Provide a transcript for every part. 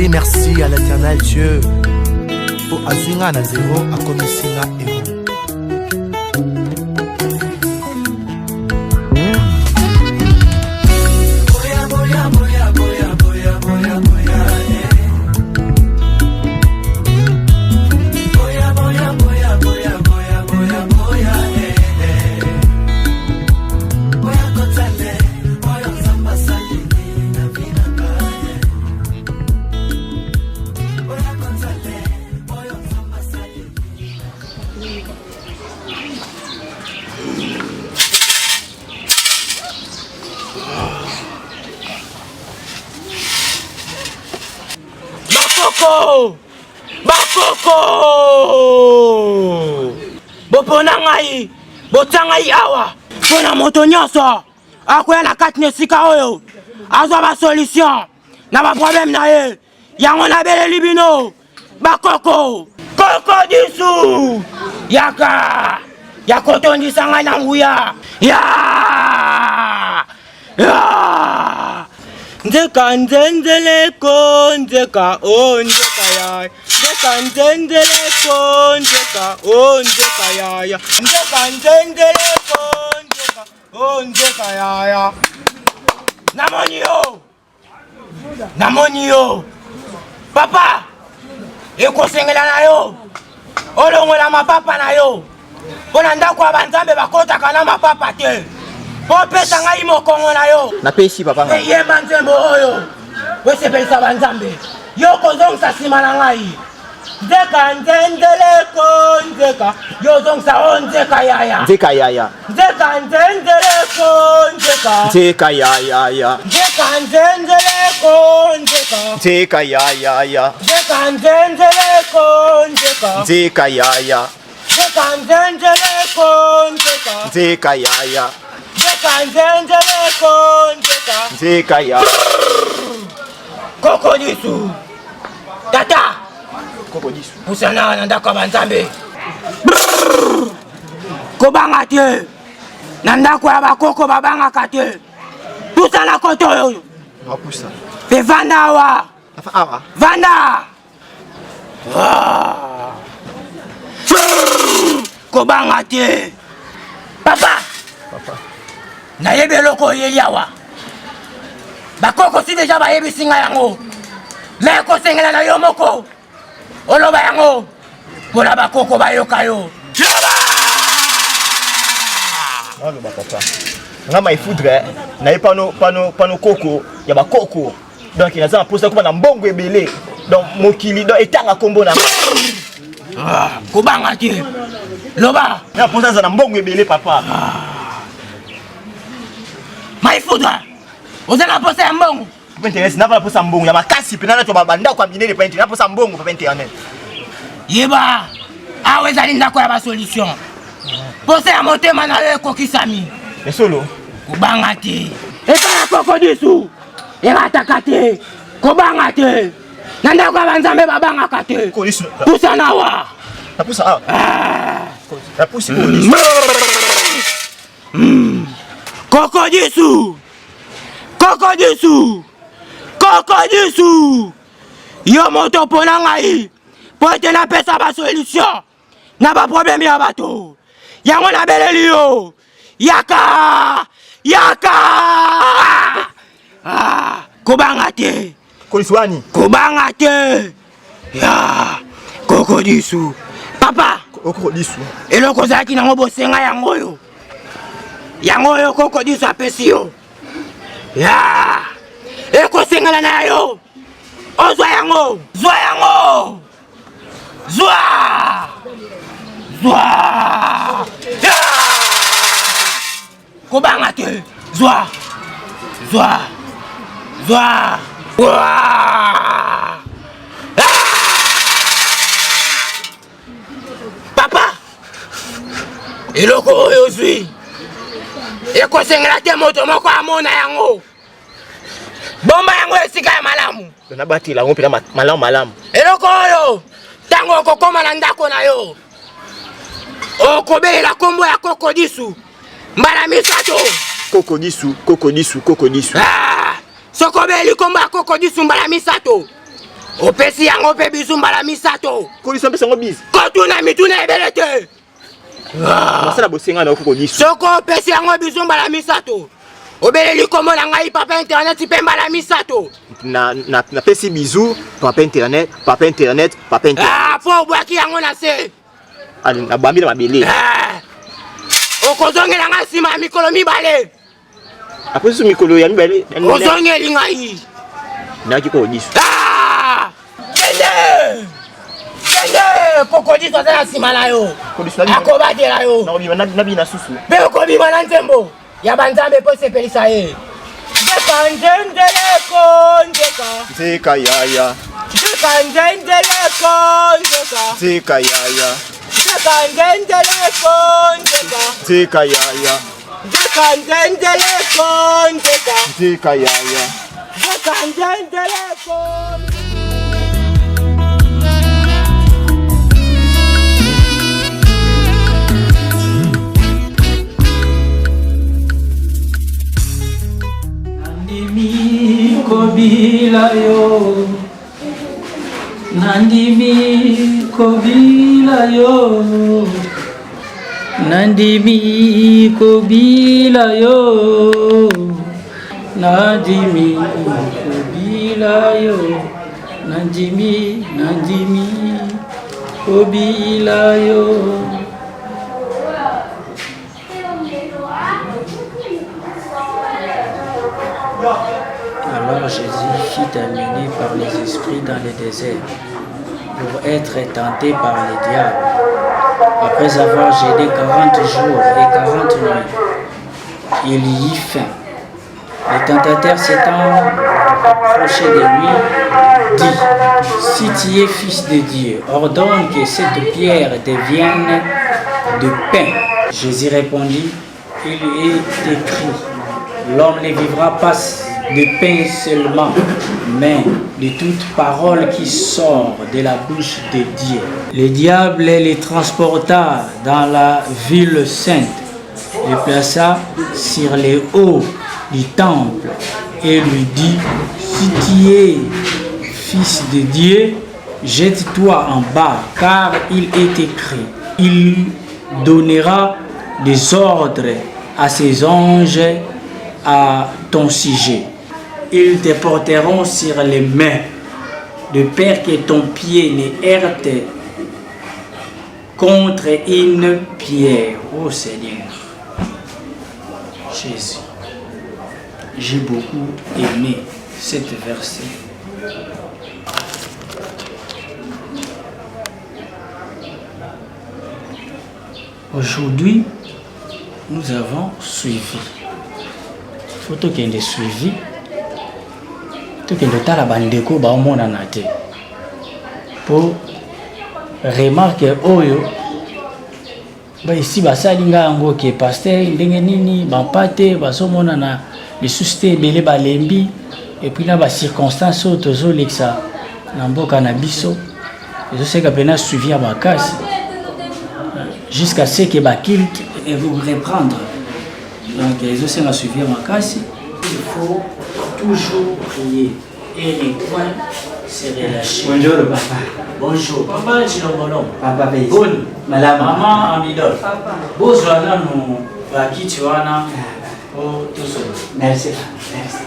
dis merci à l'éternel Dieu pour Azinga na zéro à Komissinga héros. Bakoko! Bopona ngai, botangai awa. Pona moto nyonso, akoya na kati nesika oyo. Azwa ba solution na ba problème na ye. Yango na bele libino. Bakoko! Koko disu! Yaka! Yakotondisa ngai na nguya. Ya! Ya! Nzeka nzenzeleko, nzeka o nzeka ya. Nzeka nzenzeleko, nzeka o nzeka ya. Nzeka nzenzeleko, nzeka o nzeka ya. Namoni yo. Papa, ekosengela na yo. Olongola mapapa na yo. Pona ndako ya banzambe bakotaka na mapapa te. Popesa ngai mokongo na yo. Napesi papa nga. Yemba nzembo oyo. Wesepelisa banzambe. Yo kozongisa sima na ngai. Nzeka nzenzeleko nzeka. Yo zongisa o nzeka yaya. Nzeka yaya. Nzeka nzenzeleko nzeka. Nzeka yaya. Nzeka nzenzeleko nzeka. Nzeka yaya. Nzeka nzenzeleko nzeka. Nzeka yaya. Nzeka nzenzeleko nzeka. Nzeka yaya. Nzeka nzenzeleko nzeka. Nzeka ya. Koko disu. Tata. Koko disu. Pusana na ndako banzambe. Kobanga te. Na ndako ya bakoko babanga te. Pusana koto yo. Mapusa. Pe vanda wa. Awa. Vanda. Kobanga te. Papa. Na yebe loko yeli awa. Bakoko si deja ba yebi singa yango. Me ko sengela na yo moko. Oloba yango. Pona bakoko ba yoka yo. Non ba papa. Nga mai foudre na ye pano koko ya bakoko. Donc il a ça pour ça ko na mbongo ebele. Donc mokili donc etanga kombo na. Kobanga te. Loba. Na pour ça na mbongo ebele papa. Mai foudre. Ozana posa ya mbongo. Papa internet na pas posa mbongo ya makasi pe na to babanda kwa minene pa internet na posa mbongo papa internet. Yeba. Aweza linda kwa ba solution. Posa ya motema na yo kokisami. Esolo. Kobanga te. Etana koko disu. Erataka te. Kobanga te. Nanda kwa banzambe babanga kate. Koko disu. Pusa nawa. Na pusa ah. La pusa koko disu. Koko disu. Koko disu. Koko disu. Yo moto pona ngai. Po ete na pesa ba solution. Na ba problème ya bato. Yango na beleli yo. Yaka. Yaka. Kobanga te. Koliswani. Kobanga te. Ya. Koko disu. Papa. Koko disu. Eloko zaki nango bosenga yango yo. Yango yo koko disu apesi yo. Ya. Eko sengela na yo. Ozwa yango. Zwa yango. Zwa. Zwa. Ya. Kobanga te. Zwa. Zwa. Zwa. Papa. Eloko oyo zwi. Eko sengela te moto moko amona yango. Bomba yango esika ya malamu. Na bati la ngopela malamu. Eloko oyo. Tango kokoma na ndako na yo. Okobela kombo ya koko disu. Mbala misato. Koko disu. Sokobeli kombo ya koko disu mbala misato. Opesi yango pe bizu mbala misato. Kolisa pesa ngo bis. Kotuna mituna ebelete. Masala bosenga na ko lisu. Soko opesi yango bizu mbala misato. Obeleli komo na ngai papa internet pe mbala misato. Na pesi bizu, papa internet. Ah, fo bwaki yango na se. Ali na bambi na mabele. Okozongela nga sima mikolo mibale. Après ce mikolo ya mibale. Ozongeli ngai. Na ki ko lisu. Kende! Kokodi to za sima na yo. Akobatela yo. Na bi na susu. Be okobima na nzembo. Ya banzambe po sepelisa ye. Njendeleko njeka. Zeka yaya. Njendeleko njeka. Zeka yaya. Njendeleko njeka. Zeka yaya. Njendeleko njeka. Zeka yaya. Njendeleko. Nandimi kobila yo, nandimi kobila yo, nandimi kobila yo, nandimi kobila yo, nandimi kobila yo. Alors Jésus fut amené par les esprits dans le désert pour être tenté par le diable. Après avoir jeûné 40 jours et 40 nuits, il y eut faim. Le tentateur s'étant approché de lui, dit: si tu es fils de Dieu, ordonne que cette pierre devienne de pain. Jésus répondit: il est écrit, l'homme ne vivra pas de pain seulement, mais de toute parole qui sort de la bouche de Dieu. Le diable les transporta dans la ville sainte, les plaça sur les hauts du temple et lui dit: si tu es fils de Dieu, jette-toi en bas, car il est écrit, il donnera des ordres à ses anges à ton sujet. Ils te porteront sur les mains, de peur que ton pied ne heurte contre une pierre. Oh Seigneur, Jésus, j'ai beaucoup aimé cette verset. Aujourd'hui, nous avons suivi. Photo qui est suivi. Tout que le talabandeko ba omona na te. Pour remarquer oyo ba ici ba salinga ngo ke pasteur ndenge nini ba pate ba somona na les susté belé ba lembi et puis na ba circonstances tozo lexa na mboka na biso. Et je sais que pena suivi à makasi jusqu'à ce que ba culte et vous reprendre. Donc je sais que suivi à makasi, il faut toujours prier et les points se relâcher. Bonjour papa. Bonjour. Papa Chilongolo. Papa Pays. Boni. Madame. Maman Amidol. Papa. Bozwana nous bakitiwana pour tout ça. Merci. Merci.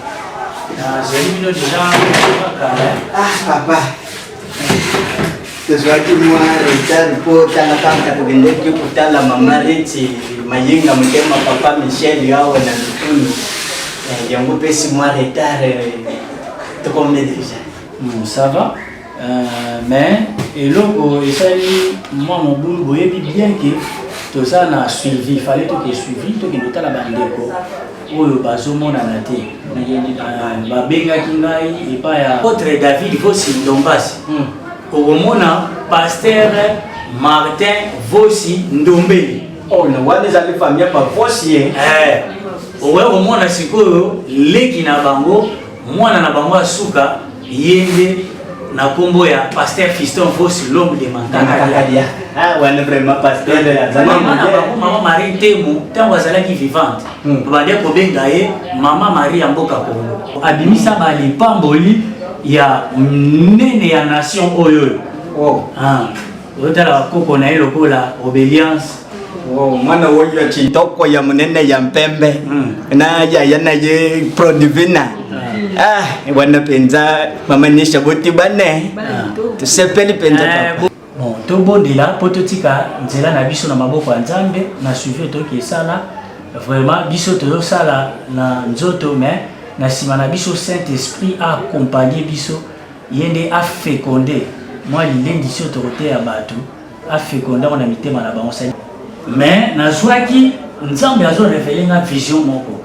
J'ai mis déjà. Ah papa. Sesuatu moi retard pour tala kama tukende kutala mama Reti mayinga mtema papa Michel yao na Lutunu. Yango pesi moi retard te combien déjà. Ça va. Mais et logo et ça moi mon boulot boyebi bien que tout ça n'a suivi, il fallait tout que suivi tout que nous la bandeko. Oyo bazomona na te. Ba benga kingai et pas ya autre David Vossi Ndombasi. Omona pasteur Martin Vossi Ndombeli. Oh no wane za famille pa Vossi owe omona sikoyo leki na bango mwana na bango asuka yende na kombo ya pasteur Fiston Vossi l'homme de Mantakadia. Ah wane vraiment pasteur ya maman Marie Temu tango azalaki vivante. Bande ko benga ye maman Marie ya mboka Kongo. Abimisa bali pamboli ya nene ya nation oyo. Oh. Otala koko na lokola obedience. Oh, mwana woyo chitoko ya munene ya mpembe. Na ya ye pro divina. Wana penza mama nisha boti bane. Tusepeli penza papa. Bon, to bondela pototika nzela na biso na maboko ya Nzambe na suivi toki sala vraiment biso to sala na nzoto mais na sima na biso Saint-Esprit a accompagné biso yende a fécondé moi lilendi so to côté ya bato a fécondé on a mitema na bango sala mais na zwaki Nzambe azo révéler na vision moko.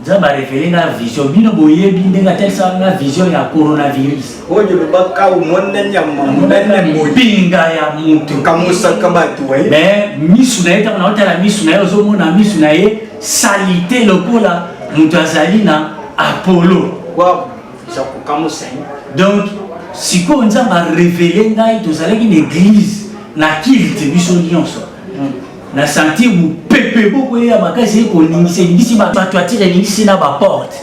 Nzambe a révélé na vision bino boyebi ndenga tesa na vision ya coronavirus. Oyo baka umone nyama munene mopinga ya mutu kamusa kabatu we. Mais misu na eta na otala misu na yo zo mona misu na ye salité lokola mutu azali na Apollo. Wow, ça kamusa. Donc siko Nzambe a révélé ngai tozalaki une église na kilte biso nyonso. Na sentir ou pepe beaucoup ya makasi ko ningisi ba to atire ningisi na ba porte.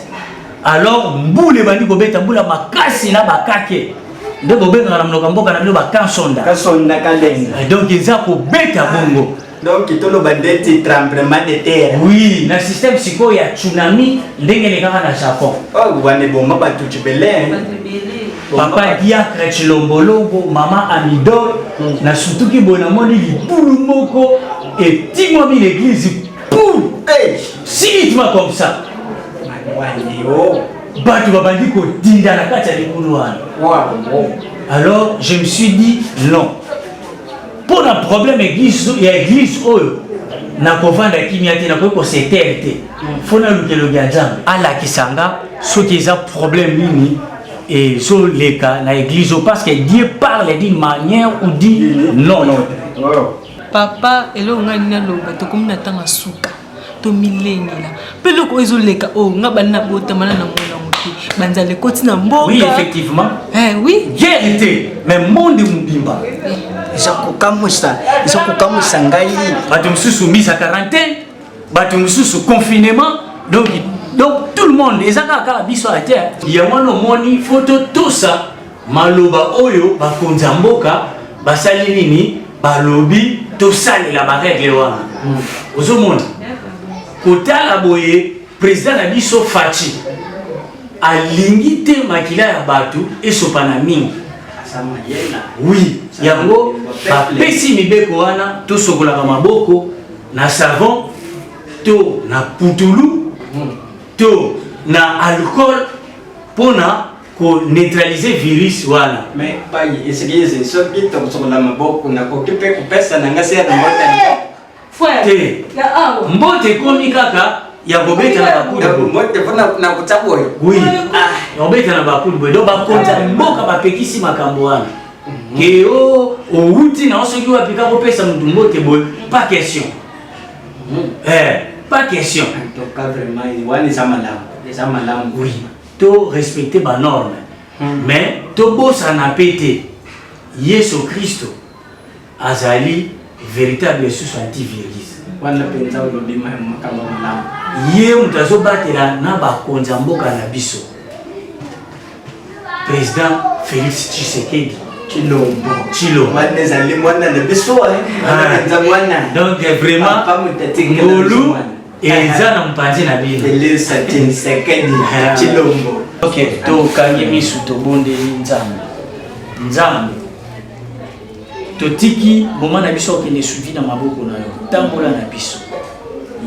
Alors mbule bandi ko beta mbula makasi na bakake. Nde bo beta na mnoka mboka na bilo ba kansonda. Kansonda kalenga. Donc eza ko beta bongo. Donc tolo bandeti tremblement de terre. Oui, na système siko ya tsunami ndenge ne kaka na Japon. Oh, wane bomba batu chibele. Papa Diacre Chilombolongo, maman Amidor, na surtout ki bona moni libulu moko et dis-moi bien l'église pour si tu vas comme ça. Bah tu vas pas dire que dinda la carte de Boulouane. Alors je me suis dit non. Pour un problème église, il y a église où na kovanda kimiati na ko sécurité. Faut na le gardien. Ala kisanga ce qui est un problème nini et sur les cas na église parce que Dieu parle d'une manière ou dit non. Papa elo ngani na loba to komna tanga suka to milengela pelo ko ezoleka o ngabana bota mana na mona muti banzale koti na mboka. Oui effectivement. Oui. Guerre mais monde mubimba. Isakukamusa ngai bato mususu mise à quarantaine, bato mususu confinement donc tout le monde ezaka kala biso à terre. Ya mwana moni photo tout ça maloba oyo bakonza mboka basali nini balobi to sali la règle wana. Ozomona kotala boye président na biso Fachi alingi te makila ya bato esopana mingi. Oui, yango bapesi mibeko wana to sokolaka maboko na savon to na putulu to na alcool pona ko neutraliser virus wana. Mais bayi esigize so kito sokola maboko na ko kipe ko pesa na ngasi ya mbota. Fwe. Ya awo. Mbote komi kaka ya bobeta na bakulu. Mbote fona na kutaboy. Oui. Ya bobeta na bakulu boy. Do bakonza mboka bapekisi makambo wana. Que o outi na osoki wa pika ko pesa mutu mbote boy. Pas question. Pas question. Donc vraiment wani samalam. Samalam oui. To respecter ba norme. Mais to bossa na pété. Yesu Christo azali véritable source antivirus. Wana penza ulobima makamba malamu. Ye mutazo batela na bakonza mboka na biso. Président Félix Tshisekedi Chilombo. Wana zali mwana na biso wana mwana. Donc vraiment ngolu eza na mpanzi na bino. Félix Tshisekedi Chilombo. OK, to kangi misu to bonde Nzambe. Totiki moment na biso ki ne suivi na maboko na yo. Tambola na biso.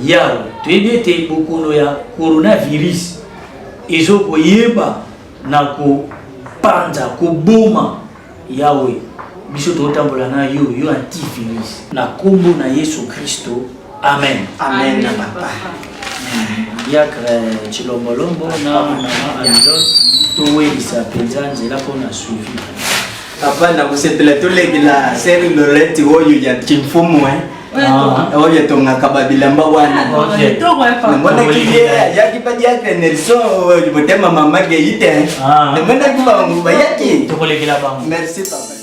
Yao, tu ebete bokono ya coronavirus. Ezo koyeba na ko panza ko boma yawe. Biso to tambola na yo antivirus. Na kombo na Yesu Kristo. Amen. Amen na papa. Diacre Chilombolombo na mama Amidor to webisa penza nzela pona suivi. Papa na kusepela tolegila seri Lorette oyo ya chimfumu oyo tonga kababilamba wana. Mbona kile ya kipaji yake Nelson motema mama geite. Mbona kuba nguba yake tokolegila bango. Merci papa.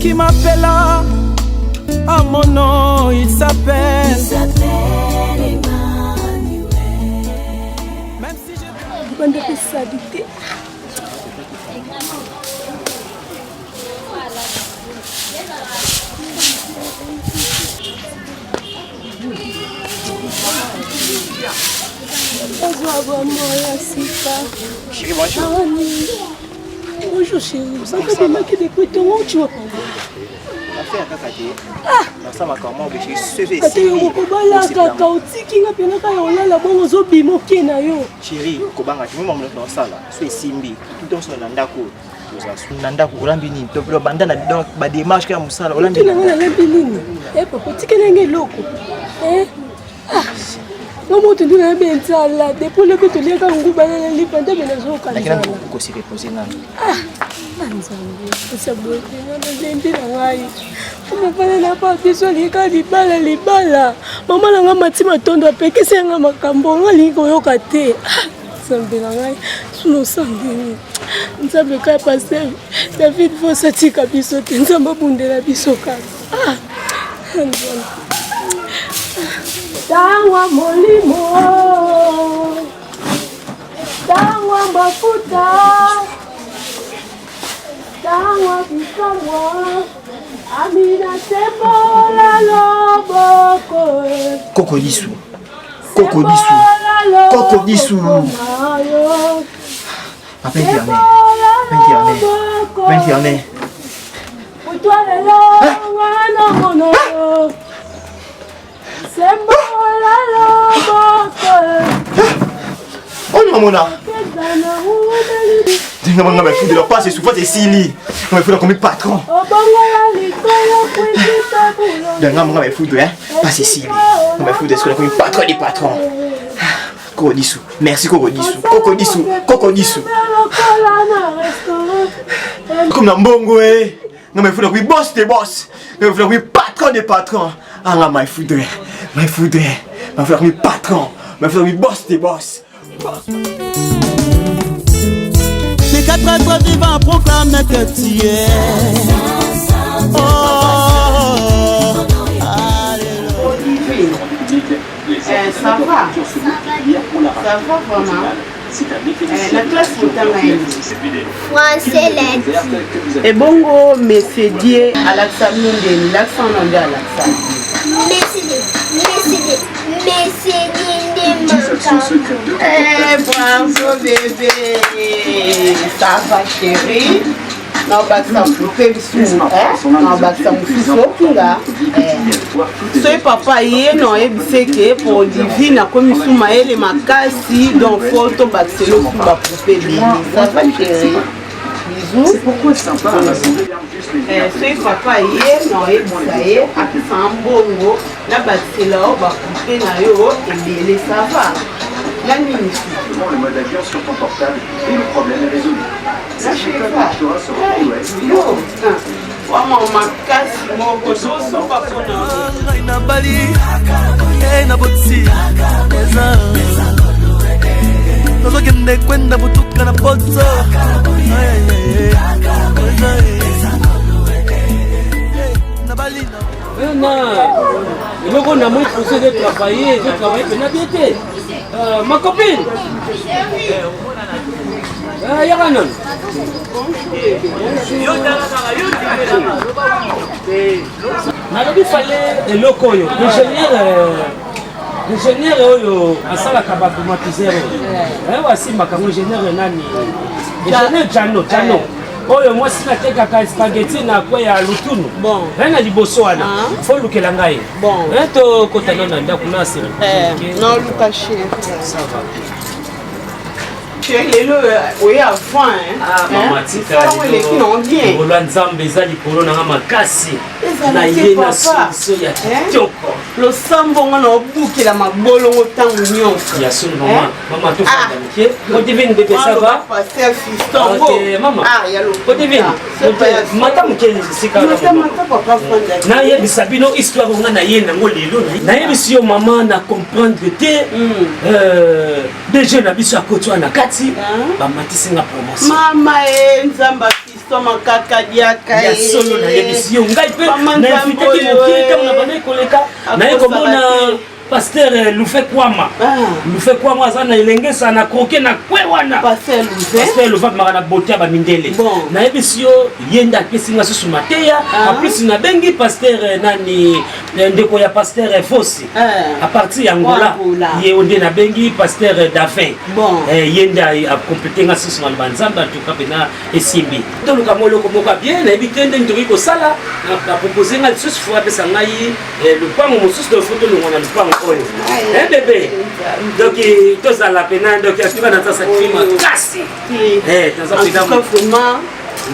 qui m'appelle à mon nom, il s'appelle Emmanuel. Même si je bande de sadité. Chérie, bonjour. Bonjour chérie, vous savez bien que des coups de mon tu vois. Ça m'a comment chérie, chérie, kobanga tu même dans ça là, c'est simbi. Tout dans ndako. Nandako olambini to banda na donc ba démarche ka musala olambini. Olambini. Papa tikenenge loko. Comment tu dis bien ça là depuis le que tu lis quand on va aller les pendant les jours quand lakini uko si reposer nani nzambe ça bloque na ndio ngai on va na pas besoin les gars libala maman na matima tondo peke senga makambo ngali ko yokate nzambe ngai suno sangeni nzambe ka pasteur David fosatika biso te nzambe bundela biso ka nzambe Dawa molimo, dawa mafuta, dawa bisamwa, amina tembola loboko. Koko disu. Koko disu. Koko disu. Vingt-et-un. Pour toi le long, oh non, mon âme. Non, mais il faut de leur passer souvent des silly. Non, il faut leur commettre patron. Non, mais il faut de passer silly. Non, mais il faut de leur commettre patron des patrons. Kokodissou. Merci, Kokodissou. Kokodissou. Comme dans Bongo, eh. Non, mais il faut leur commettre boss des boss. Il faut leur commettre patron des patrons. Ah là, mais il faut de. Mais faut faire mes patrons, mais faire mes boss des boss. Les 4 êtres vivants proclament que tu es. Oh, ça va vraiment. La classe français lettres. Et bongo, mais c'est Dieu à l'accent mondial, l'accent mondial à l'accent. Bravo bébé. Ça va chérie. Non, bah ça me fait le sou. Non, bah ça me fait le sou. Papa, non, c'est que pour divine, comme il souma elle et ma casse, donc photo, bah c'est le sou, bah pour faire ça va chérie. Bisous. C'est pourquoi c'est sympa. C'est papa hier, non, et ça y est, à qui ça un bongo, là, bah c'est là, bah pour faire la yo, et bien, ça va. La nuit, le mode avion sur ton portable et le problème est résolu. Sachez que vraiment, ma casse, mon gozo, son papa. na Bali, na Botsi, Nozo kende kwenda butuka na poto. Na Bali. Il faut moi pousser de travailler, je travaille bien. Ma copine. Yaganon. Il fallait des locaux. L'ingénieur asalaka bautomatiseur voici makambo ingénieur nani ingénieur Jano oyo mwasi natekaka spaghetti na kwe ya lutunu na liboso wana fo lukela ngai tokotana na ndako na asira non luka chérie ça va chérie oui à fond mama tika likolo nzambe eza likolo nanga makasi na ye na solution ya kitoko losambo nga obukela mabolongo ntango nyonso ya solo mama tofanda moke odivine bebe ça va ok mama odivine mata moke sika nayebisa bino histoire nga na ye nango lelo nayebisi yo mama na comprendre te des jeunes na biso ya koti wana kati bamatisinga promotion mama nzamba Fiston makaka diaka. Ya solo na yebisi ngai pe na invité ki mokika na bana koleka na yekomona Pasteur Loufe Kwama. Loufe Kwama azana elenge sana kroke na kwe wana. Pasteur Loufe makana botia ba mindele. Na ebisio yenda kesinga susu mateya. En plus na bengi Pasteur nani ndeko ya Pasteur Fossi. À partir ya Angola. Ye onde na bengi Pasteur Dafin. Yenda a compléter nga susu na banzamba tuka pena esimbi. Donc ka moloko moka bien na ebitende ndoko ko sala na proposer nga susu fo apesa ngai le pango mosusu de photo le ngona le pango. Eh bébé, donc tous à la peine, donc tu vas dans ta sacrifice cassé. Vraiment,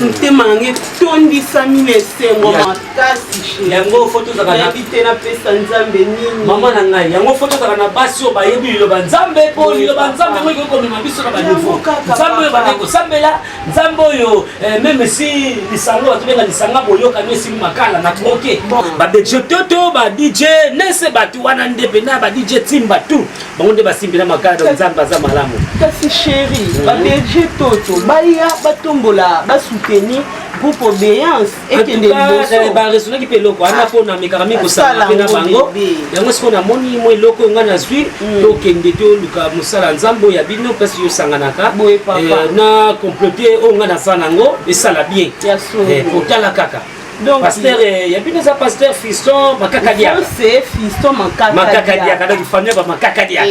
tout est mangé, tout dit ça mille sengo makasi. Yango photo za kana éviter na pesa nzambe nini. Maman na ngai, yango photo za kana basi o ba yebi lo banzambe po lo banzambe mo ko ko mabiso na ba niveau. Nzambe ba ko sambela, nzambe yo même si lisango atubenga lisanga boyo kana si makala na troquer. Ba DJ Toto, ba DJ nese batu wana ndepena ba DJ Timba tout. Bango ba simbila makala nzamba za malamu. Kasi chéri, ba DJ Toto, ba ya batombola, ba soutenir groupe obéissance et que les ba resona ki peloko ana pona mekarami ko sala pena bango. Yango siko na moni mo eloko ngana zwi to kende to luka musala nzambo ya bino parce yo sanganaka na compléter o ngana sanango et sala bien. Pour tala kaka. Donc, pasteur, il y a plus de ça, pasteur Fiston, Makakadia. C'est Fiston, Makakadia, quand il fallait pas Makakadia.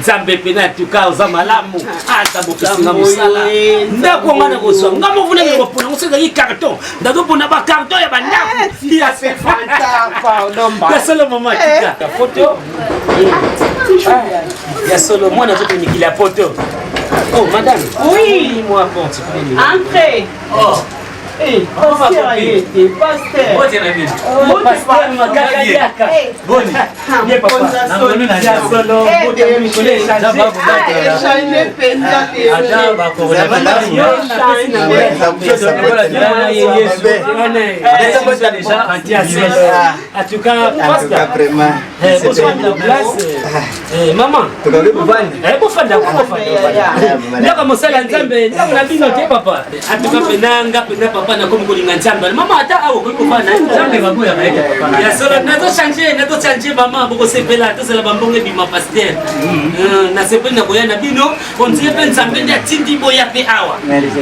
Zambe pena tu ka zamalamu. Ah, ça beaucoup de musala. Ndako ngana ko so. Ngamo vule ngo pona musala yi carton. Ndako pona ba carton ya banda. Il a fait fanta pardon ba. Ya solo mama tika. Ta photo. Ya solo moi na zote ni la photo. Oh, madame. Oui, moi bon, tu peux venir. Entrez. Oh. Eh, pasteur ayete, pasteur. Bote na mimi. Pasteur Makakadiaka. Boni. Bien papa. Na ngoni na solo. Bote mimi kole changer. Changer penda te. Aja ba ko na bali. En tout cas, pasteur. Vraiment. Maman. Tukawe buvandi. Bufanda ko bufanda. Ndaka mosala nzambe, ndaka na bino te papa. Atuka penanga pena papa na komi kolinga nzambe. Mama ata awo ko kofana nzambe baboya kaeka papa. Ya solo nazo changer mama boko sepela to sala bambonge bima pasteur. Na sepela na boya na bino, on dit pe nzambe ndia tindi boya pe awa.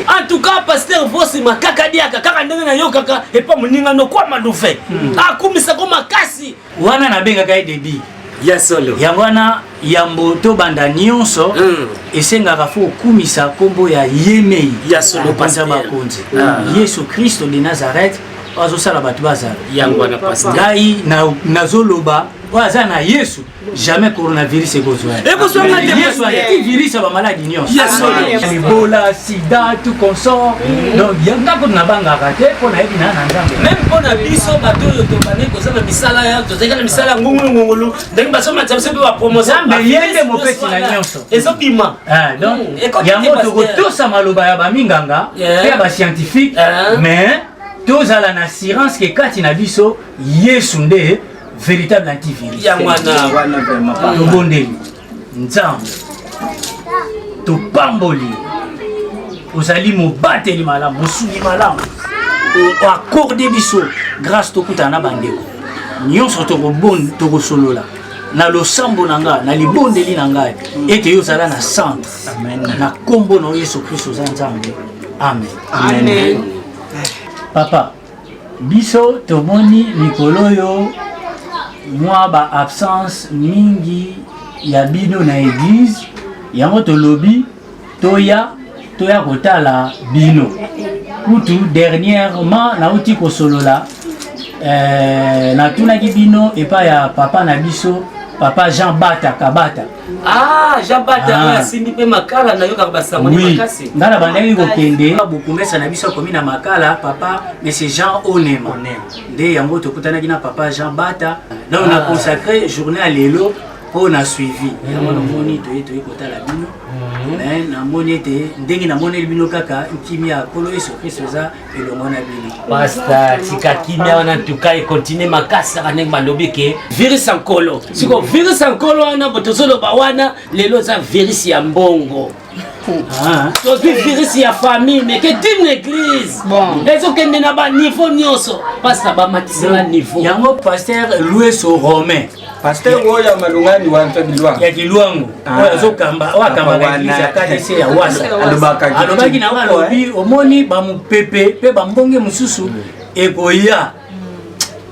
En tout cas pasteur Fossi Makakadiaka kaka ndenge na yo kaka e pa muninga no kwa malufe. Akumisa ko makasi. Wana na benga kai debi. Ya solo. Yangwana yambo to banda nyonso esengaka fo kumisa kombo ya yemei ya solo panza bakonzi. Yesu Kristo de Nazareth azosala batu bazala. Yangwana pasteur. Ngai nazoloba waza na Yesu jamais coronavirus ekozwa. Ekozwa Yesu a virus ba maladie nyonso. Ya solo. Ebola, sida, tout consort. Donc yanga ko na banga kate ko na ebi na nzambe. Même pour na biso bato yo to bane ko zama misala ya to zeka misala ngungulu ndenge baso matsamse be ba promotion ba yende mopeti na nyonso. Ezobima. Donc yango to ko tosa maloba ya ba minganga pe ba scientifique mais tozala na assurance ke kati na biso Yesu nde véritable antivirus. Ya mwana vraiment pas. Tobondeli nzambe topamboli ozali mobateli malamu mosuli malamu oakorde biso grâce tokutana na bandeko nyonso tokosolola na losambo na ngai na libondeli na ngai ete yo ozala na centre na kombo na Yesu Kristo oza nzambe amen. Papa biso tomoni mikolo oyo mwa ba absence mingi ya bino na église yango tolobi toya kotala bino kutu dernièrement nauti kosolola natunaki bino epa ya papa na biso papa Jean Bata Kabata. Jean Bata asindi pe makala na yoka basango ni makasi. Ngana bandaki kokende bukumesa na biso komi na makala papa monsieur Jean Onema. Nde yango tokutanaki na papa Jean Bata. Donc on a consacré journée à lelo pour na suivi. Yango na moni toye kotala bino. Mais na moni te ndenge na moni bino kaka kimia kolo Yesu Kristo za elongo na bino. Pastor tika kimia wana tukai continue makasa kaneng balobi ke virus ankolo. Siko virus ankolo wana botozolo ba wana lelo za virus ya mbongo. tozwi virus ya famille mais que d'une église ezokende na baniveau nyonso mpasi na bamatisela niveau yango pasteur Louis Romain pasteur oyo malungani wa ya Kilwangu oyo azokamba wakamba église ya KDC ya Wasa alobaki na alobi omoni bamupepe pe bambonge mususu ekoya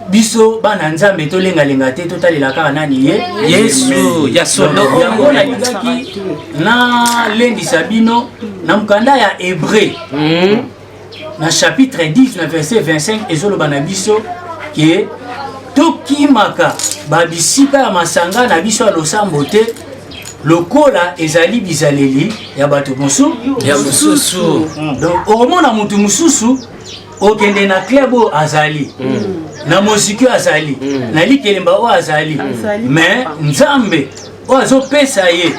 biso bana nzambe tolenga te totalela kaka nani ye Yesu ya solo yango na ligaki na lendi sabino na mukanda ya Hébreu na chapitre 10 na verset 25 ezoloba na biso ke tokimaka babisika ya masanga na biso ya losambo te lokola ezali bizaleli ya bato mosusu donc omona mutu mosusu okende na club oyo azali na mosiki azali na likelemba oyo azali mais nzambe oyo azopesa ye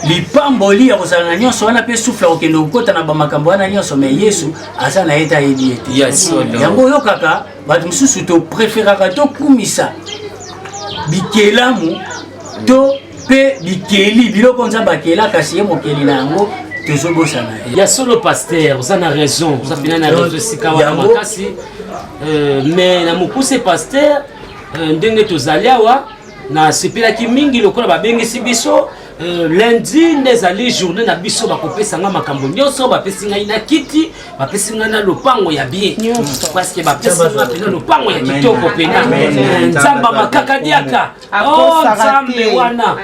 lipamboli ya kozala na nyonso wana mpe souffle okende kokota na bamakambo wana nyonso mais yesu aza na ye te ayebi ete yango oyokaka bato mosusu topréféraka tokumisa bikelamu to mpe bikeli biloko nzambe akela kasi ye mokeli na yango tozobosana ye ya solo pasteur oza na raison oza pena na raison esika wana makasi mais na mokuse pasteur ndenge tozali awa nasepelaki mingi lokola babengisi biso lundi nde ezali journée na biso bakopesa nga makambo nyonso bapesi ngai na kiti bapesi ngai na lopango ya bien parce que bapesi nga pena lopango ya kitoko pena nzambe makakadiaka nzambe wana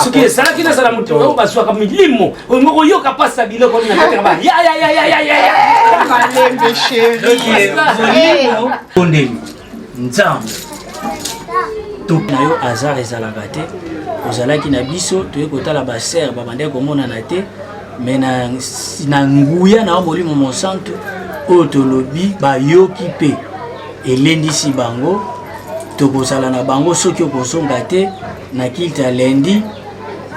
soki ezalaki nazala moto oyo bazwaka milimo olingo koyoka pasa biloko nini nakataka ba ondeli nzambe na yo hasard ezalaka te ozalaki na biso toye kotala basere babandeki komonana te me na nguya na molimo mosantu oyo tolobi bayoki mpe elendisi bango tokozala na bango soki okozonga te na kilte ya lundi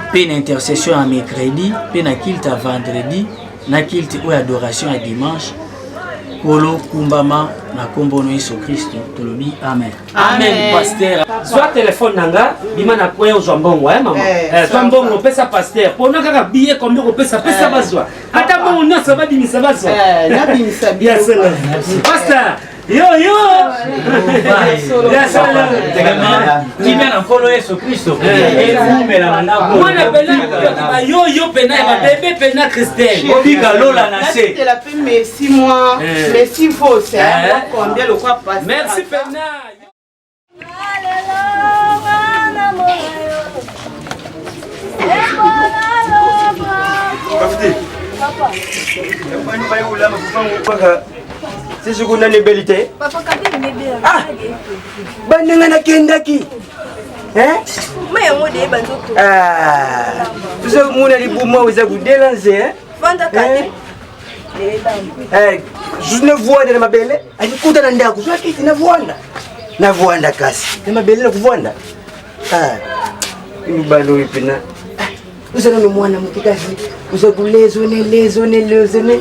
mpe na intercession ya mercredi mpe na kilte ya vendredi na kilte oyo adoration ya dimanche kolo kumbama na kombono Yesu Kristo tolobi amen. Amen pasteur. Soit téléphone nanga bima na koya ozwa mbongo mama. Soit mbongo pesa pasteur. Pona kaka billet combien pesa bazwa. Hata mbongo nyonso babimisa bazwa. Na bimisa bien cela. Pasteur yo ya sala kimia na kolo Yesu Kristo ekumela na mwana pena yo pena ba bébé pena Christelle obika lola na se c'est la fin mais 6 mois mais 6 fois c'est combien le quoi passe merci pena sisi kuna nebelite banenga nakendaki tuso muna libuma weza kudelanze junevuanda na mabele alikuta na ndaku swakiti navuanda kasi na mabele na kuvuanda imubalo ipina usana no mwana mukikazi usakulezone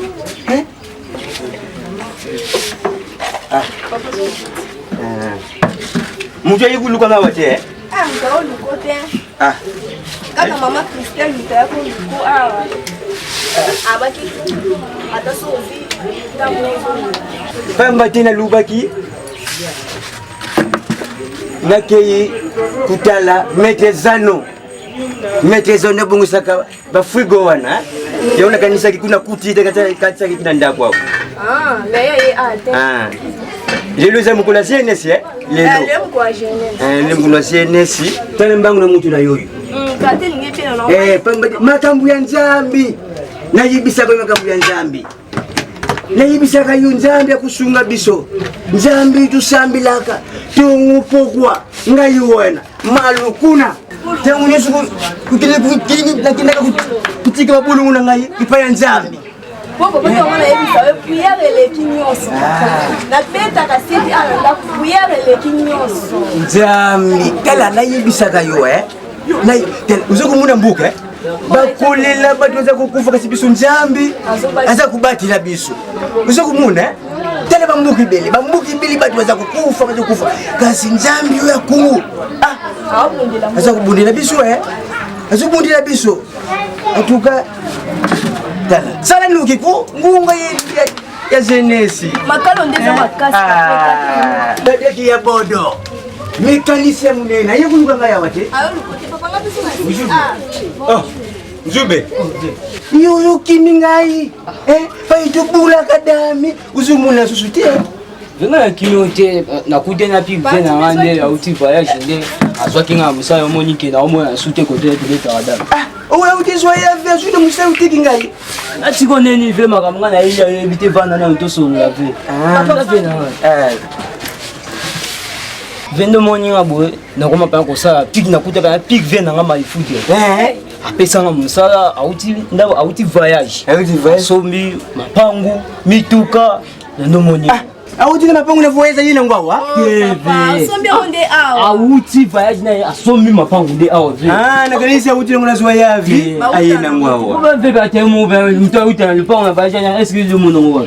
Mutu ayikuluka nga wate ngao luko te kaka mama Christelle mutayako luko awa abaki atasovi pamba tena lubaki nakei kutala metezano bongusaka bafrigo wana yaona kanisa kikuna kutite katsa kikina ndako hapo lelo za mukula CNS lelo mukula CNS tale mbangu na mutu na yoyo pamba makambu ya nzambi nayibisa kwa makambu ya nzambi nayibisa kayo nzambi akusunga biso nzambi tusambilaka tungupokwa ngayiwena malukuna tangu nesu kukinaka kutika babulungu na ngayi ipaya nzambi Popo basi wana ebisa prière eleki nyonso. Na beta ka siti alanda prière eleki nyonso. Nzambi kala na yebisaka yo na uzoko muna mbuka bakolela bato za kukufa kasi biso nzambi aza kubatila biso uzoko muna tele bambuki beli bato za kukufa kasi nzambi yo yakungu aza kubundila biso azobundila biso En tout cas, ça là nous qui court, nous ya jeunesse. Makalo ndeza makasi. Dada qui ya bodo. Mécanicien munena, yego nganga ya wate. Ayo lukote papa ngapi Oh, Nzube. Yo kimingai. Fa itubula kadami, uzumuna susute. Venga kimiote na kudena pi vena ngande ya uti voyage nde azwaki nga musa yo monike na omo ya sute côté de Canada. Owe utizwa ya version de musa utiki ngai. Ati koneni ve makamanga na ile ya bite vana na ntoso la ve. Papa vena. Vendo moninga boye na koma pa ko sa pig na kuta pa pig vena nga maifuti. Apesa nga musala auti ndabo auti voyage. Sombi mapangu mituka na ndo moninga. Auti na mapangu na voyage yina ngwawa. Papa, sombi onde awa. Auti voyage na asombi mapangu de awa ve. Na kanisa auti na zwa ya vi ayina ngwawa. Ba ve ba temo ba mtu auti na lupangu na voyage na est-ce que je mon ngwa.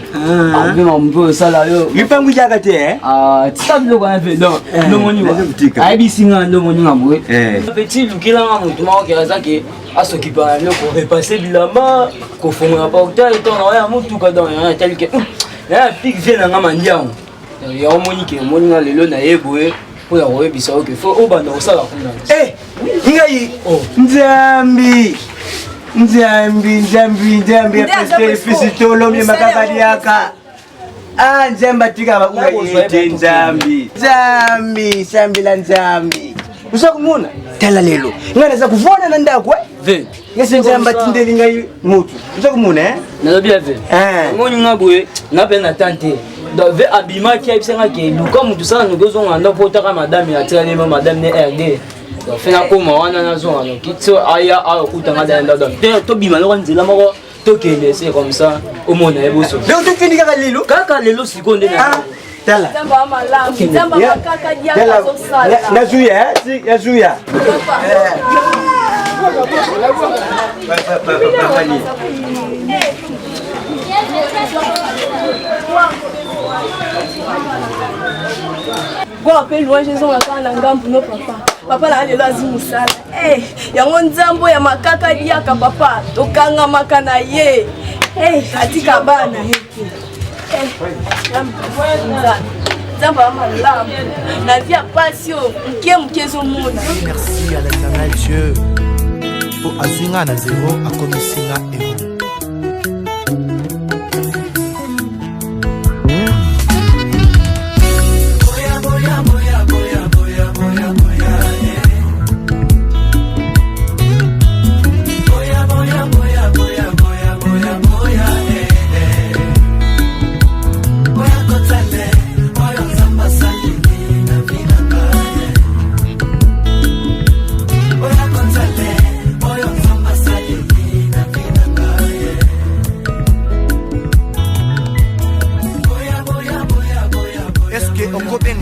Ve ma mbo sala yo. Lupangu jaga te tsablo kwa ve donc ndo moninga. Ai bisinga ndo moninga boye. Petit lukila nga mutu ma ke azaki asokipa le ko repasser bilamba ko fonga pa hotel to na ya mutu ka dans tel que na pig vient na mandiango ya omonike moninga lelo na yeboe po ya roye bisao ke fo obanda osala kuna ngai nzambi apeste fisitolo mi makabali yaka nzamba tika ba uye nzambi la nzambi usakumuna tala lelo ngana za kuvona na ndako ngese nzamba tindeli ngai mutu usakumuna na bien ve moninga boye na pena tante donc ve abima ki abisenga ke luka mutu sana ngozo nganda potaka madame ya tele madame ne RD donc fena koma wana na zo ano kitso aya kutanga da donc to bima no nzela moko to kende c'est comme ça au monde e boso donc to fini kaka lelo sikonde na tala Zamba malamu, zamba makaka diaka sosala. Nazuya, nazuya. Kwa pe louange zo ngaka na ngambu no papa. Papa na lelo azimusala. Yango nzambo ya makaka diaka papa, tokanga makana ye. Atika bana yeke. Merci à l'éternel Dieu pour Azinga na zéro à Komisinga héros. Est-ce que on peut bien